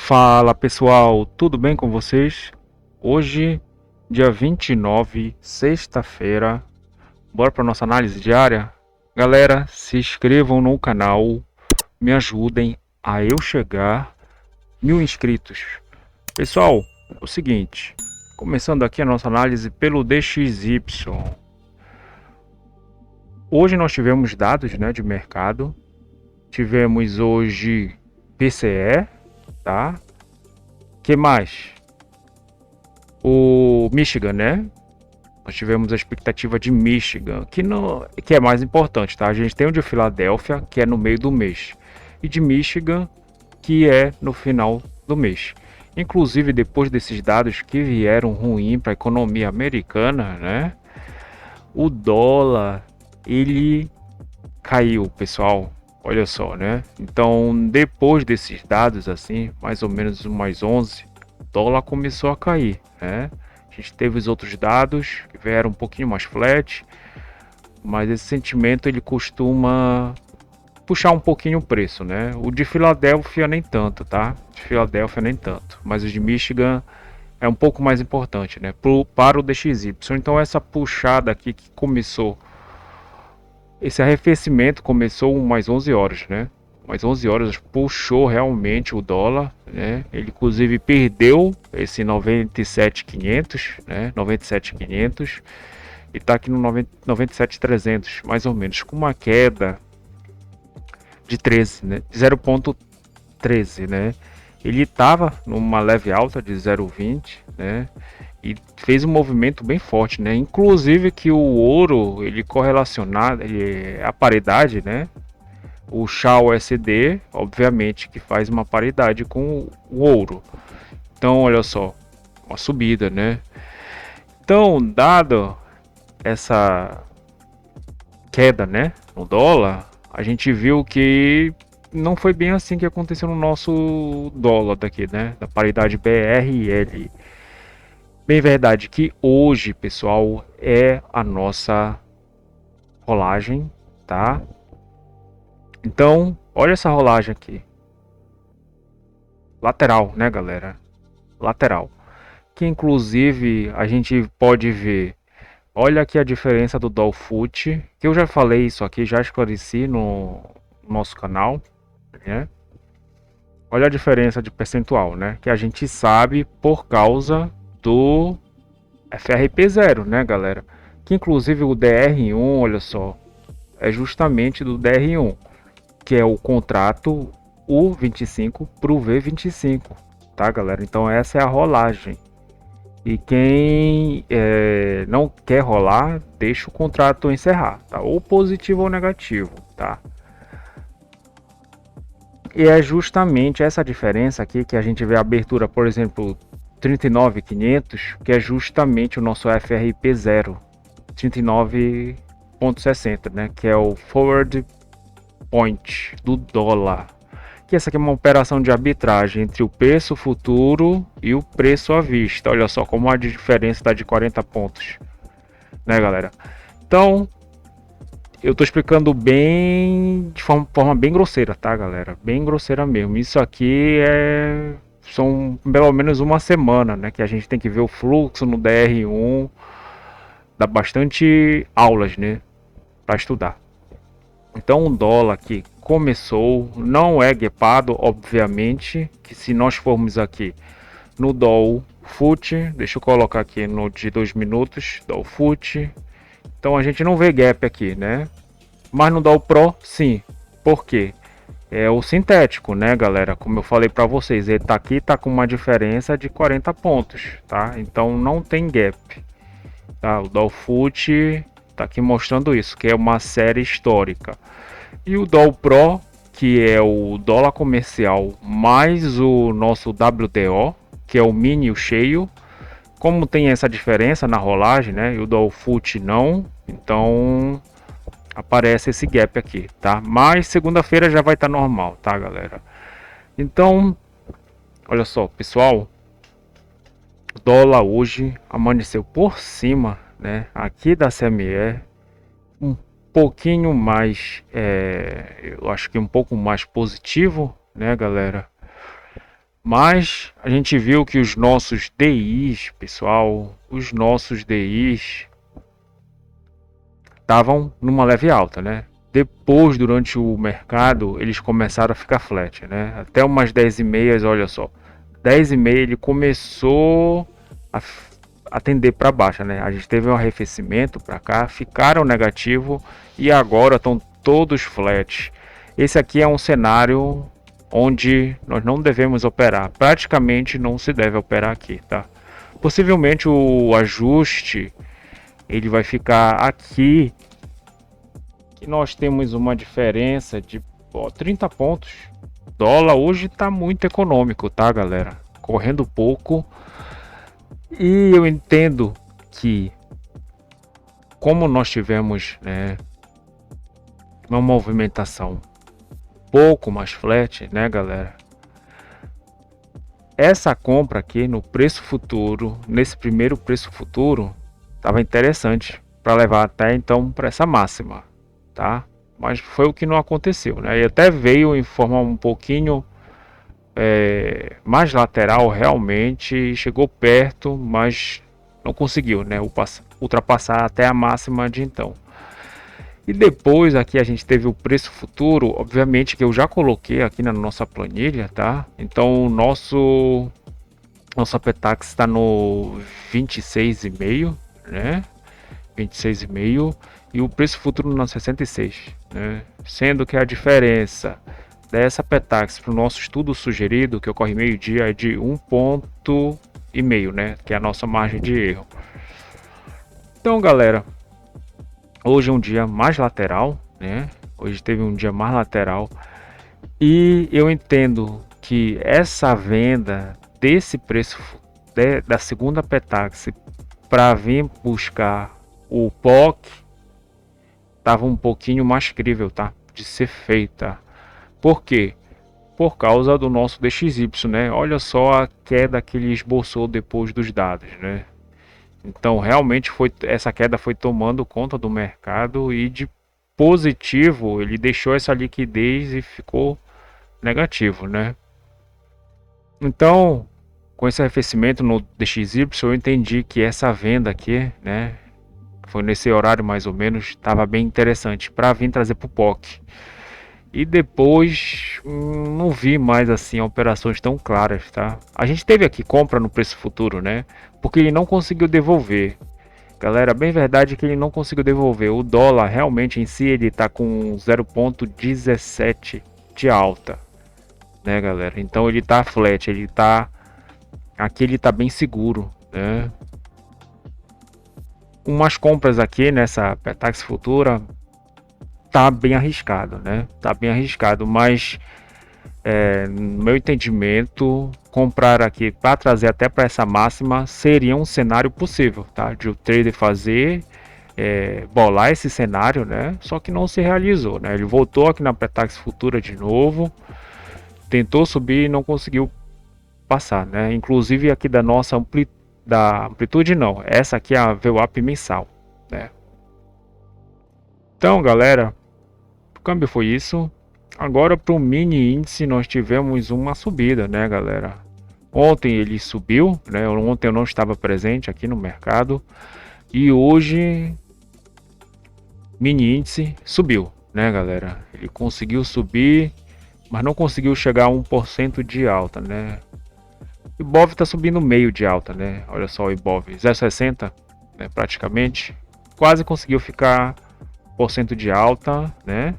Fala pessoal, tudo bem com vocês? Hoje, dia 29, sexta-feira, bora para nossa análise diária? Galera, se inscrevam no canal, me ajudem a eu chegar 1.000 inscritos. Pessoal, é o seguinte, começando aqui a nossa análise pelo DXY. Hoje nós tivemos dados, né, de mercado, tivemos hoje PCE, tá? Que mais? O Michigan, né? Nós tivemos a expectativa de Michigan, que é mais importante, tá? A gente tem o de Filadélfia, que é no meio do mês, e de Michigan, que é no final do mês. Inclusive, depois desses dados que vieram ruim para a economia americana, né? O dólar, ele caiu, pessoal. Olha só, né? Então, depois desses dados, assim, mais ou menos umas 11, o dólar começou a cair, né? A gente teve os outros dados que vieram um pouquinho mais flat, mas esse sentimento ele costuma puxar um pouquinho o preço, né? O de Filadélfia nem tanto, tá? De Filadélfia nem tanto, mas o de Michigan é um pouco mais importante, né? Para o DXY. Então essa puxada aqui que começou, esse arrefecimento começou umas 11 horas, né? Umas 11 horas puxou realmente o dólar, né? Ele inclusive perdeu esse 97.500, né? 97.500 e tá aqui no 97.300, mais ou menos, com uma queda de 13, né? 0,13, né? Ele estava numa leve alta de 0,20, né? E fez um movimento bem forte, né? Inclusive que o ouro, ele correlacionado, a paridade, né? O XAUSD, obviamente, que faz uma paridade com o ouro. Então, olha só, uma subida, né? Então, dado essa queda, né, no dólar, a gente viu que não foi bem assim que aconteceu no nosso dólar daqui, né, da paridade BRL. Bem verdade que hoje, pessoal, é a nossa rolagem, tá? Então, olha essa rolagem aqui. Lateral, né, galera? Lateral. Que inclusive a gente pode ver. Olha aqui a diferença do Dolfut, que eu já falei isso aqui, já esclareci no nosso canal, né? Olha a diferença de percentual, né? Que a gente sabe por causa do FRP0, né, galera? Que inclusive o DR1, olha só, é justamente do DR1, que é o contrato U25 para o V25, tá, galera? Então essa é a rolagem. E quem não quer rolar, deixa o contrato encerrar, tá? Ou positivo ou negativo, tá? E é justamente essa diferença aqui que a gente vê a abertura, por exemplo, 39.500, que é justamente o nosso FRP0, 39,60, né? Que é o forward point do dólar. Que essa aqui é uma operação de arbitragem entre o preço futuro e o preço à vista. Olha só como a diferença está de 40 pontos, né, galera? Então, eu tô explicando bem de forma bem grosseira, tá, galera? Bem grosseira mesmo. Isso aqui são pelo menos uma semana, né, que a gente tem que ver o fluxo no DR1, dá bastante aulas, né, para estudar. Então o dólar aqui começou, não é guepado, obviamente, que se nós formos aqui no Dow Fut, deixa eu colocar aqui no de 2 minutos, Dow Fut. Então a gente não vê gap aqui, né? Mas no Dow Pro, sim. Por quê? É o sintético, né, galera? Como eu falei para vocês, ele tá aqui, tá com uma diferença de 40 pontos, tá? Então não tem gap, tá? O Dow Fut tá aqui mostrando isso, que é uma série histórica. E o Dow Pro, que é o dólar comercial mais o nosso WDO, que é o mini e o cheio. Como tem essa diferença na rolagem, né? E o Dow Fut não, então aparece esse gap aqui, tá? Mas segunda-feira já vai estar normal, tá, galera? Então, olha só, pessoal, o dólar hoje amanheceu por cima, né? Aqui da CME, um pouquinho mais, eu acho que um pouco mais positivo, né, galera? Mas a gente viu que os nossos DIs, pessoal, os nossos DIs estavam numa leve alta, né? Depois, durante o mercado, eles começaram a ficar flat, né? Até umas 10h30, olha só. 10h30 ele começou a tender para baixo, né? A gente teve um arrefecimento para cá, ficaram negativo e agora estão todos flat. Esse aqui é um cenário onde nós não devemos operar. Praticamente não se deve operar aqui, tá? Possivelmente o ajuste ele vai ficar aqui, que nós temos uma diferença de 30 pontos. O dólar hoje está muito econômico, tá, galera? Correndo pouco. E eu entendo que, como nós tivemos, né, uma movimentação pouco mais flat, né, galera? Essa compra aqui no preço futuro, nesse primeiro preço futuro, estava interessante para levar até então para essa máxima, tá? Mas foi o que não aconteceu, né? E até veio em forma um pouquinho mais lateral realmente, chegou perto, mas não conseguiu, né? Ultrapassar até a máxima de então. E depois aqui a gente teve o preço futuro, obviamente que eu já coloquei aqui na nossa planilha, tá? Então o nosso Petax está no 26,5, né? 26,5 e o preço futuro na 66, né? Sendo que a diferença dessa Petax para o nosso estudo sugerido, que ocorre meio-dia, é de 1,5, né? Que é a nossa margem de erro. Então, galera, hoje é um dia mais lateral, né? Hoje teve um dia mais lateral e eu entendo que essa venda desse preço da segunda Petax para vir buscar o POC estava um pouquinho mais crível, tá? De ser feita. Por quê? Por causa do nosso DXY, né? Olha só a queda que ele esboçou depois dos dados, né? Então realmente essa queda foi tomando conta do mercado e de positivo ele deixou essa liquidez e ficou negativo, né? Então, com esse arrefecimento no DXY, eu entendi que essa venda aqui, né, foi nesse horário mais ou menos, estava bem interessante para vir trazer para o POC. E depois não vi mais assim operações tão claras, tá? A gente teve aqui compra no preço futuro, né? Porque ele não conseguiu devolver. Galera, bem verdade que ele não conseguiu devolver. O dólar realmente em si ele tá com 0,17 de alta, né, galera? Então ele tá flat, ele tá aqui, ele tá bem seguro, né? Umas compras aqui nessa Petax futura tá bem arriscado, né? Tá bem arriscado, mas no meu entendimento, comprar aqui para trazer até para essa máxima seria um cenário possível, tá? De o trader fazer, bolar esse cenário, né? Só que não se realizou, né? Ele voltou aqui na Petax futura de novo, tentou subir e não conseguiu passar, né? Inclusive aqui da nossa amplitude não, essa aqui é a VWAP mensal, né? Então, galera, o câmbio foi isso. Agora para o mini índice nós tivemos uma subida, né, galera? Ontem ele subiu, né? Ontem eu não estava presente aqui no mercado e hoje mini índice subiu, né, galera? Ele conseguiu subir, mas não conseguiu chegar a 1% de alta, né? O Ibov está subindo meio de alta, né? Olha só o Ibov, 0,60, né, praticamente. Quase conseguiu ficar 1% de alta, né?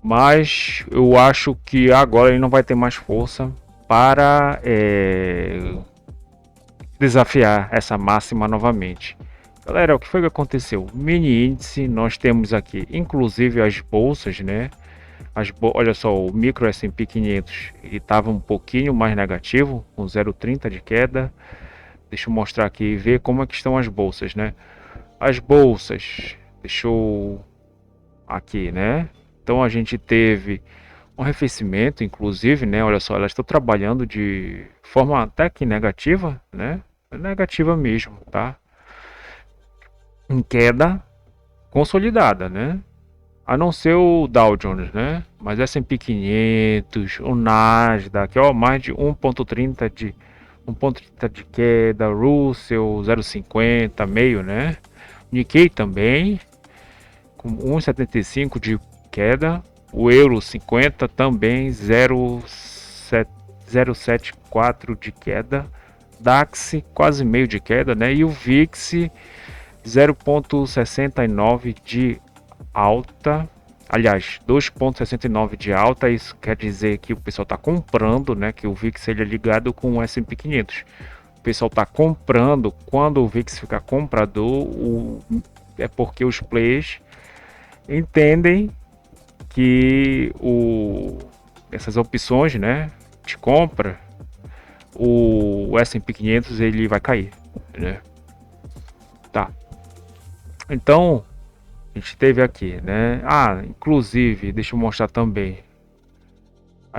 Mas eu acho que agora ele não vai ter mais força para desafiar essa máxima novamente. Galera, o que foi que aconteceu? Mini índice, nós temos aqui inclusive as bolsas, né? Olha só, o micro S&P 500 estava um pouquinho mais negativo, com 0,30 de queda. Deixa eu mostrar aqui e ver como é que estão as bolsas, né? As bolsas, deixa eu aqui, né? Então a gente teve um arrefecimento, inclusive, né? Olha só, elas estão trabalhando de forma até que negativa, né? Negativa mesmo, tá? Em queda consolidada, né? A não ser o Dow Jones, né? Mas S&P 500, o Nasdaq, ó, mais de 1,30 de queda, Russell 0,50, meio, né? Nikkei também, com 1,75 de queda. O Euro 50 também 0,74 de queda. DAX quase meio de queda, né? E o VIX 0,69 de alta. Aliás, 2,69 de alta. Isso quer dizer que o pessoal está comprando, né? Que o VIX ele é ligado com o S&P 500. O pessoal está comprando. Quando o VIX fica comprador, é porque os players entendem que essas opções, né, de compra, o S&P 500 ele vai cair, né? Tá. Então, a gente teve aqui, né? Inclusive, deixa eu mostrar também.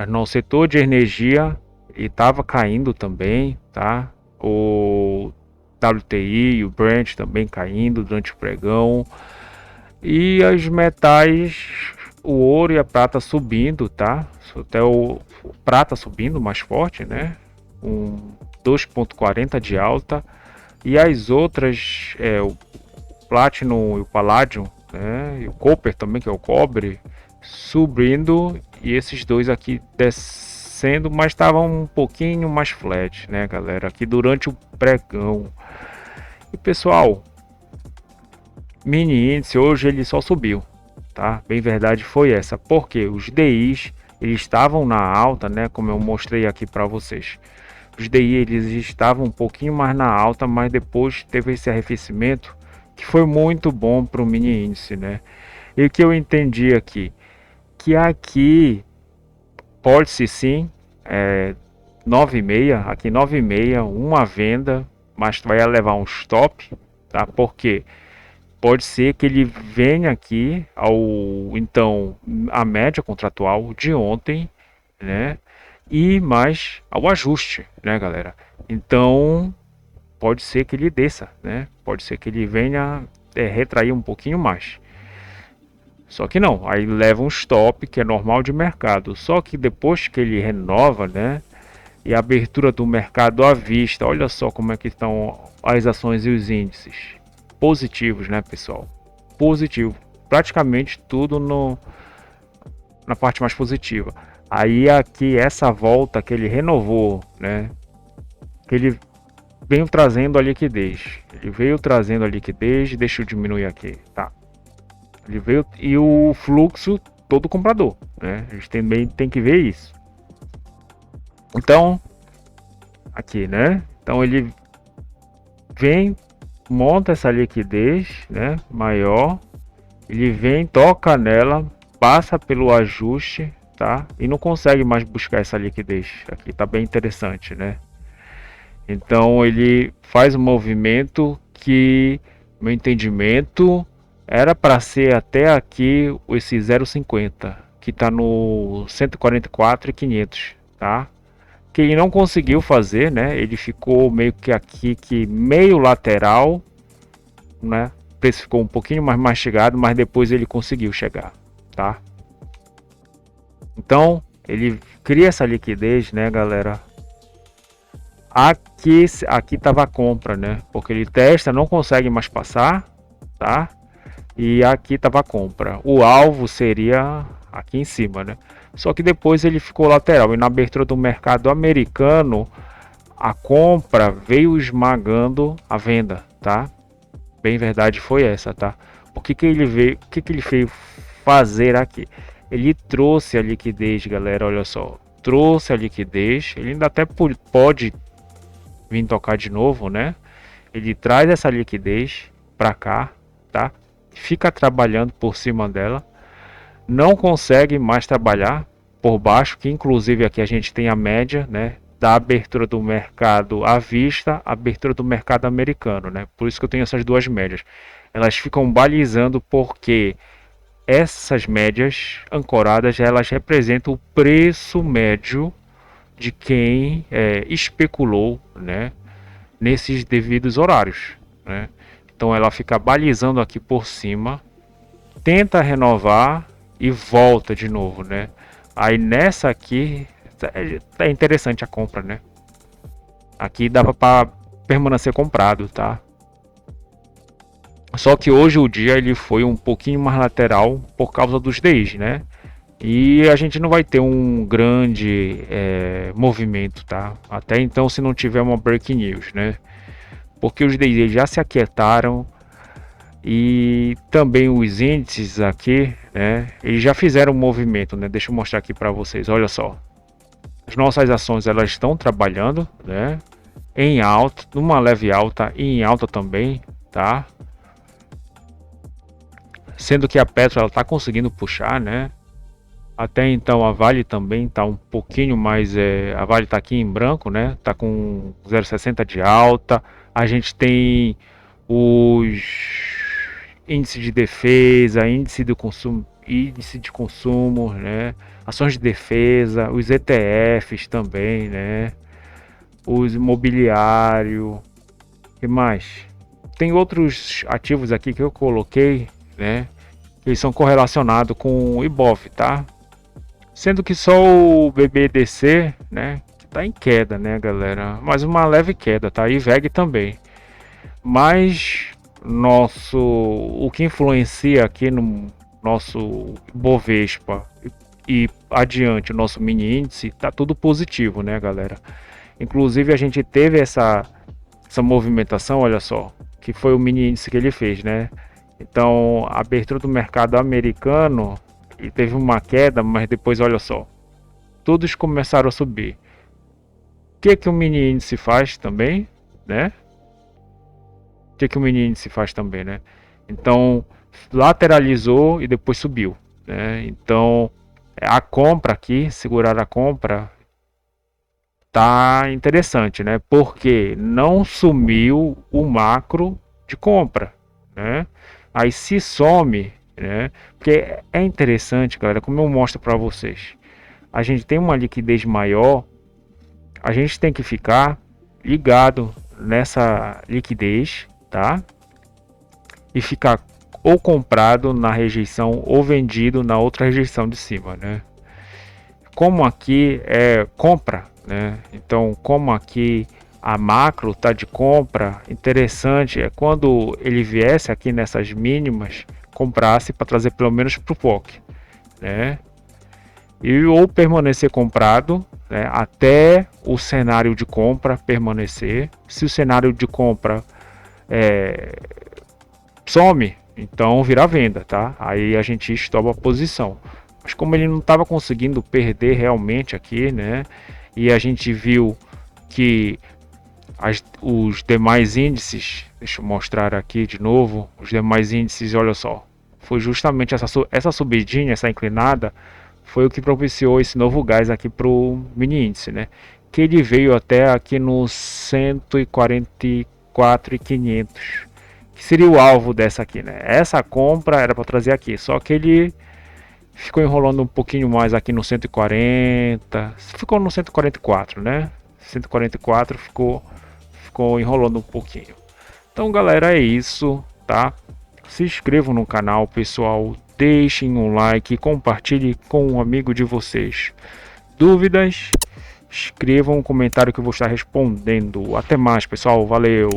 No setor de energia estava caindo também, tá? O WTI e o Brent também caindo durante o pregão. E os metais, o ouro e a prata subindo, tá? Até o prata subindo mais forte, né? 2,40 de alta. E as outras, o Platinum e o Palladium, né? E o Copper também, que é o cobre, subindo. E esses dois aqui descendo, mas estavam um pouquinho mais flat, né, galera? Aqui durante o pregão. E pessoal, mini índice hoje ele só subiu, tá? Bem verdade foi essa, porque os DIs eles estavam na alta, né? Como eu mostrei aqui para vocês. Os DI eles estavam um pouquinho mais na alta, mas depois teve esse arrefecimento que foi muito bom para o mini índice, né? E o que eu entendi aqui, que aqui pode-se sim, 9,6, aqui 9,6, uma venda, mas vai levar um stop, tá? Porque pode ser que ele venha aqui então a média contratual de ontem, né? E mais ao ajuste, né, galera? Então pode ser que ele desça, né? Pode ser que ele venha retrair um pouquinho mais. Só que não, aí leva um stop que é normal de mercado. Só que depois que ele renova, né? E a abertura do mercado à vista, olha só como é que estão as ações e os índices positivos, né, pessoal? Positivo, praticamente tudo na parte mais positiva. Aí aqui essa volta que ele renovou, né? Que ele veio trazendo a liquidez. Ele veio trazendo a liquidez, deixa eu diminuir aqui, tá? Ele veio e o fluxo todo comprador, né? A gente também tem que ver isso. Então, aqui, né? Então ele vem, monta essa liquidez, né? Maior. Ele vem, toca nela, passa pelo ajuste, tá? E não consegue mais buscar essa liquidez. Aqui tá bem interessante, né? Então ele faz um movimento que, meu entendimento, era para ser até aqui esse 0,50, que está no 144,500, tá? Que ele não conseguiu fazer, né? Ele ficou meio que aqui, que meio lateral, né? O preço ficou um pouquinho mais mastigado, mas depois ele conseguiu chegar, tá? Então ele cria essa liquidez, né, galera? Aqui tava a compra, né? Porque ele testa, não consegue mais passar, tá? E aqui tava a compra. O alvo seria aqui em cima, né? Só que depois ele ficou lateral e na abertura do mercado americano a compra veio esmagando a venda, tá? Bem verdade foi essa, tá? O que ele veio, o que ele veio fazer aqui? Ele trouxe a liquidez, galera, olha só. Trouxe a liquidez, ele ainda até pode vir tocar de novo, né? Ele traz essa liquidez para cá, tá? Fica trabalhando por cima dela, não consegue mais trabalhar por baixo, que inclusive aqui a gente tem a média, né? Da abertura do mercado à vista, abertura do mercado americano, né? Por isso que eu tenho essas duas médias. Elas ficam balizando porque essas médias ancoradas, elas representam o preço médio de quem especulou, né, nesses devidos horários, né? Então ela fica balizando aqui por cima tenta renovar e volta de novo, né? Aí nessa aqui é interessante a compra, né? Aqui dava para permanecer comprado, tá? Só que hoje o dia ele foi um pouquinho mais lateral por causa dos DIs, né? E a gente não vai ter um grande movimento, tá? Até então, se não tiver uma breaking news, né? Porque os DIs já se aquietaram e também os índices aqui, né? Eles já fizeram um movimento, né? Deixa eu mostrar aqui para vocês. Olha só, as nossas ações elas estão trabalhando, né? Em alta, numa leve alta e em alta também, tá? Sendo que a Petro ela está conseguindo puxar, né? Até então a Vale também está um pouquinho mais, a Vale está aqui em branco, né? Está com 0,60 de alta. A gente tem os índices de defesa, índice de consumo, né? Ações de defesa, os ETFs também, né? Os imobiliário, que mais? Tem outros ativos aqui que eu coloquei, né? Eles são correlacionados com o Ibov, tá? Sendo que só o BBDC, né, que tá em queda, né, galera? Mas uma leve queda, tá? E VEG também. Mas o que influencia aqui no nosso Bovespa e adiante o nosso mini índice, tá tudo positivo, né, galera? Inclusive a gente teve essa movimentação, olha só, que foi o mini índice que ele fez, né? Então, a abertura do mercado americano e teve uma queda, mas depois olha só, todos começaram a subir. O que que o mini índice faz também, né? O que que o mini índice faz também, né? Então, lateralizou e depois subiu, né? Então, a compra aqui, segurar a compra, tá interessante, né? Porque não sumiu o macro de compra, né? Aí se some, né? Porque é interessante, galera, como eu mostro para vocês. A gente tem uma liquidez maior, a gente tem que ficar ligado nessa liquidez, tá? E ficar ou comprado na rejeição ou vendido na outra rejeição de cima, né? Como aqui é compra, né? Então, como aqui a macro tá de compra, interessante é quando ele viesse aqui nessas mínimas, comprasse para trazer pelo menos para o POC, né? E ou permanecer comprado, né, até o cenário de compra permanecer. Se o cenário de compra some, então vira venda, tá? Aí a gente estopa a posição. Mas como ele não estava conseguindo perder realmente aqui, né? E a gente viu que os demais índices, deixa eu mostrar aqui de novo, os demais índices, olha só, foi justamente essa subidinha, essa inclinada, foi o que propiciou esse novo gás aqui para o mini índice, né? Que ele veio até aqui no 144.500, que seria o alvo dessa aqui, né? Essa compra era para trazer aqui, só que ele ficou enrolando um pouquinho mais aqui no 140, ficou no 144, né? 144 ficou enrolando um pouquinho. Então, galera, é isso, tá? Se inscrevam no canal, pessoal, deixem um like, compartilhe com um amigo de vocês. Dúvidas? Escrevam um comentário que eu vou estar respondendo. Até mais, pessoal. Valeu!